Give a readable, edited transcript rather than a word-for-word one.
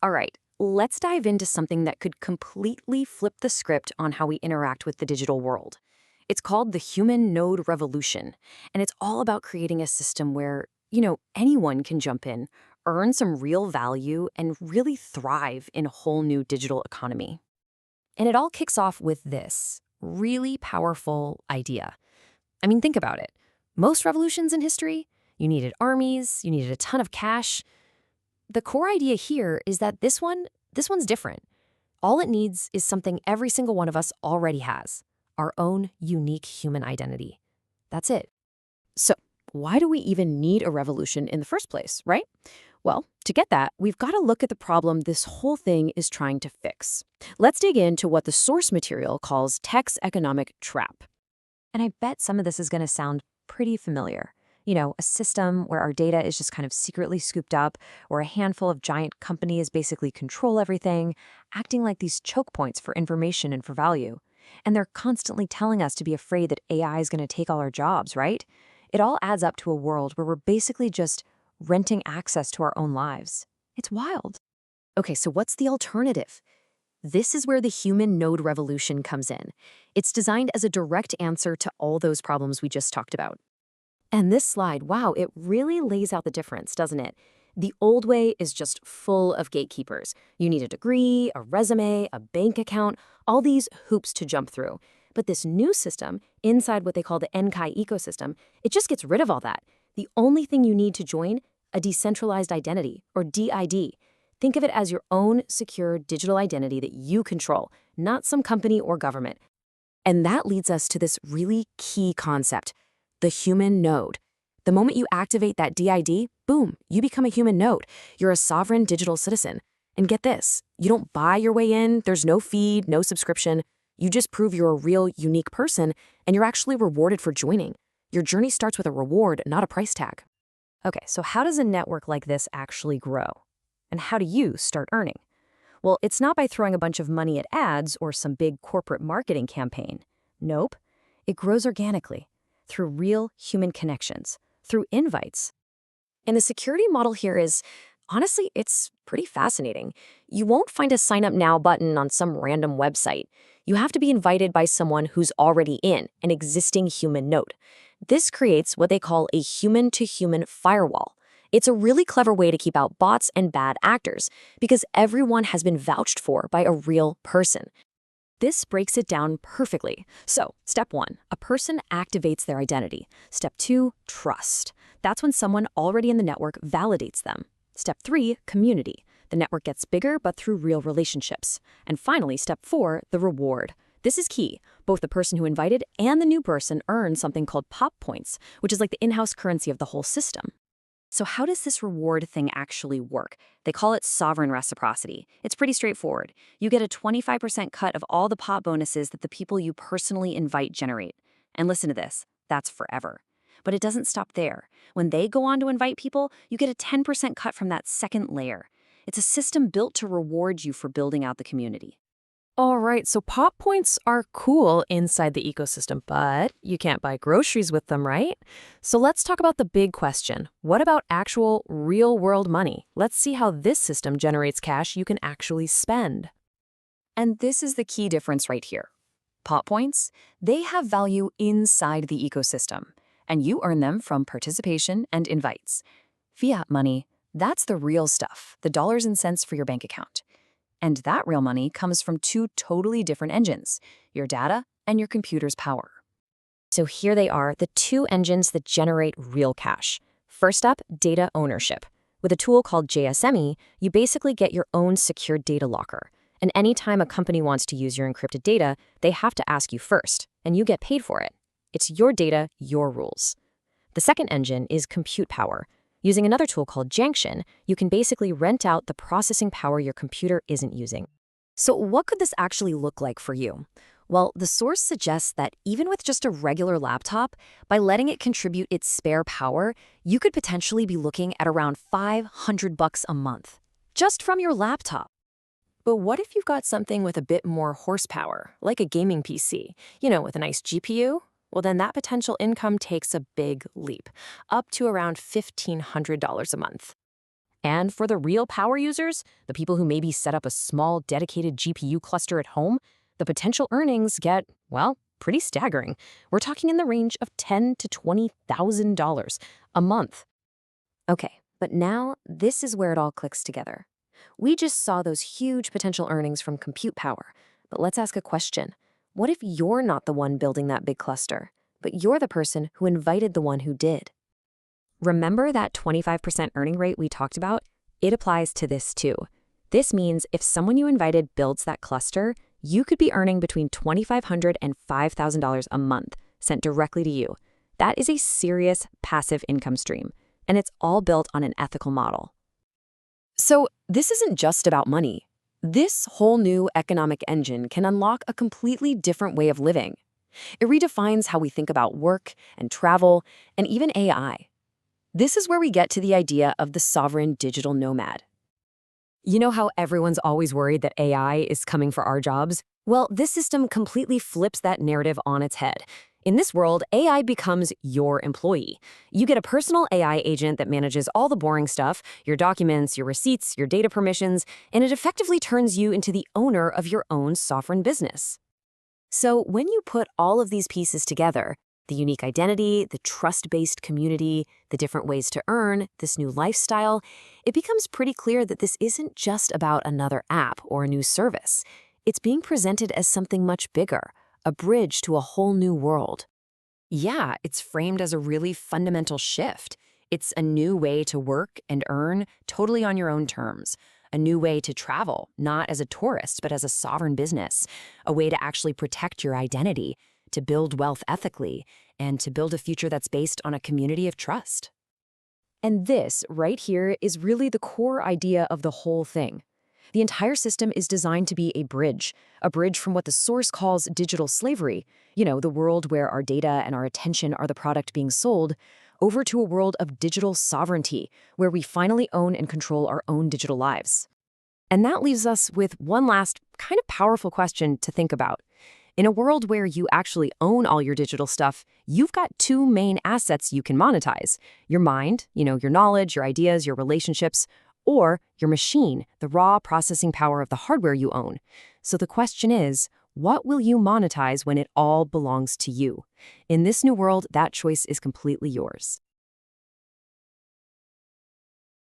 All right, let's dive into something that could completely flip the script on how we interact with the digital world. It's called the human node revolution, and it's all about creating a system where, anyone can jump in, earn some real value, and really thrive in a whole new digital economy. And it all kicks off with this really powerful idea. I mean, think about it. Most revolutions in history, you needed armies, you needed a ton of cash. The core idea here is that this one's different. All it needs is something every single one of us already has, our own unique human identity. That's it. So, why do we even need a revolution in the first place, right? Well, to get that, we've got to look at the problem this whole thing is trying to fix. Let's dig into what the source material calls Tech's economic trap. And I bet some of this is going to sound pretty familiar. A system where our data is just kind of secretly scooped up, where a handful of giant companies basically control everything, acting like these choke points for information and for value. And they're constantly telling us to be afraid that AI is going to take all our jobs, right? It all adds up to a world where we're basically just renting access to our own lives. It's wild. Okay, so what's the alternative? This is where the human node revolution comes in. It's designed as a direct answer to all those problems we just talked about. And this slide, wow, it really lays out the difference, doesn't it? The old way is just full of gatekeepers. You need a degree, a resume, a bank account, all these hoops to jump through. But this new system, inside what they call the Enkai ecosystem, it just gets rid of all that. The only thing you need to join, a decentralized identity, or DID. Think of it as your own secure digital identity that you control, not some company or government. And that leads us to this really key concept, the human node. The moment you activate that DID, boom, you become a human node. You're a sovereign digital citizen. And get this, you don't buy your way in, there's no feed, no subscription. You just prove you're a real, unique person, and you're actually rewarded for joining. Your journey starts with a reward, not a price tag. Okay, so how does a network like this actually grow? And how do you start earning? Well, it's not by throwing a bunch of money at ads or some big corporate marketing campaign. Nope. It grows organically, through real human connections, through invites. And the security model here is, honestly, it's pretty fascinating. You won't find a sign up now button on some random website. You have to be invited by someone who's already in an existing human node. This creates what they call a human-to-human firewall. It's a really clever way to keep out bots and bad actors because everyone has been vouched for by a real person. This breaks it down perfectly. So, step 1, a person activates their identity. Step 2, trust. That's when someone already in the network validates them. Step 3, community. The network gets bigger, but through real relationships. And finally, step 4, the reward. This is key. Both the person who invited and the new person earn something called pop points, which is like the in-house currency of the whole system. So how does this reward thing actually work? They call it sovereign reciprocity. It's pretty straightforward. You get a 25% cut of all the pop bonuses that the people you personally invite generate. And listen to this, that's forever. But it doesn't stop there. When they go on to invite people, you get a 10% cut from that second layer. It's a system built to reward you for building out the community. All right, so pop points are cool inside the ecosystem, but you can't buy groceries with them, right? So let's talk about the big question. What about actual real-world money? Let's see how this system generates cash you can actually spend. And this is the key difference right here. Pop points, they have value inside the ecosystem, and you earn them from participation and invites. Fiat money, that's the real stuff, the dollars and cents for your bank account. And that real money comes from two totally different engines, your data and your computer's power. So here they are, the two engines that generate real cash. First up, data ownership. With a tool called JSME, you basically get your own secure data locker. And anytime a company wants to use your encrypted data, they have to ask you first, and you get paid for it. It's your data, your rules. The second engine is compute power. Using another tool called Junction, you can basically rent out the processing power your computer isn't using. So what could this actually look like for you? Well, the source suggests that even with just a regular laptop, by letting it contribute its spare power, you could potentially be looking at around $500 a month, just from your laptop. But what if you've got something with a bit more horsepower, like a gaming PC, with a nice GPU? Well, then that potential income takes a big leap, up to around $1,500 a month. And for the real power users, the people who maybe set up a small dedicated GPU cluster at home, the potential earnings get, well, pretty staggering. We're talking in the range of $10,000 to $20,000 a month. Okay, but now this is where it all clicks together. We just saw those huge potential earnings from compute power, but let's ask a question. What if you're not the one building that big cluster, but you're the person who invited the one who did? Remember that 25% earning rate we talked about? It applies to this too. This means if someone you invited builds that cluster, you could be earning between $2,500 and $5,000 a month sent directly to you. That is a serious passive income stream, and it's all built on an ethical model. So this isn't just about money. This whole new economic engine can unlock a completely different way of living. It redefines how we think about work and travel and even AI. This is where we get to the idea of the sovereign digital nomad. You know how everyone's always worried that AI is coming for our jobs? Well, this system completely flips that narrative on its head. In this world, AI becomes your employee. You get a personal AI agent that manages all the boring stuff, your documents, your receipts, your data permissions, and it effectively turns you into the owner of your own sovereign business. So when you put all of these pieces together, the unique identity, the trust-based community, the different ways to earn, this new lifestyle, it becomes pretty clear that this isn't just about another app or a new service. It's being presented as something much bigger, a bridge to a whole new world. Yeah, it's framed as a really fundamental shift. It's a new way to work and earn totally on your own terms. A new way to travel, not as a tourist, but as a sovereign business. A way to actually protect your identity, to build wealth ethically, and to build a future that's based on a community of trust. And this, right here, is really the core idea of the whole thing. The entire system is designed to be a bridge from what the source calls digital slavery, the world where our data and our attention are the product being sold, over to a world of digital sovereignty, where we finally own and control our own digital lives. And that leaves us with one last kind of powerful question to think about. In a world where you actually own all your digital stuff, you've got two main assets you can monetize. Your mind, your knowledge, your ideas, your relationships, or your machine, the raw processing power of the hardware you own. So the question is, what will you monetize when it all belongs to you? In this new world, that choice is completely yours.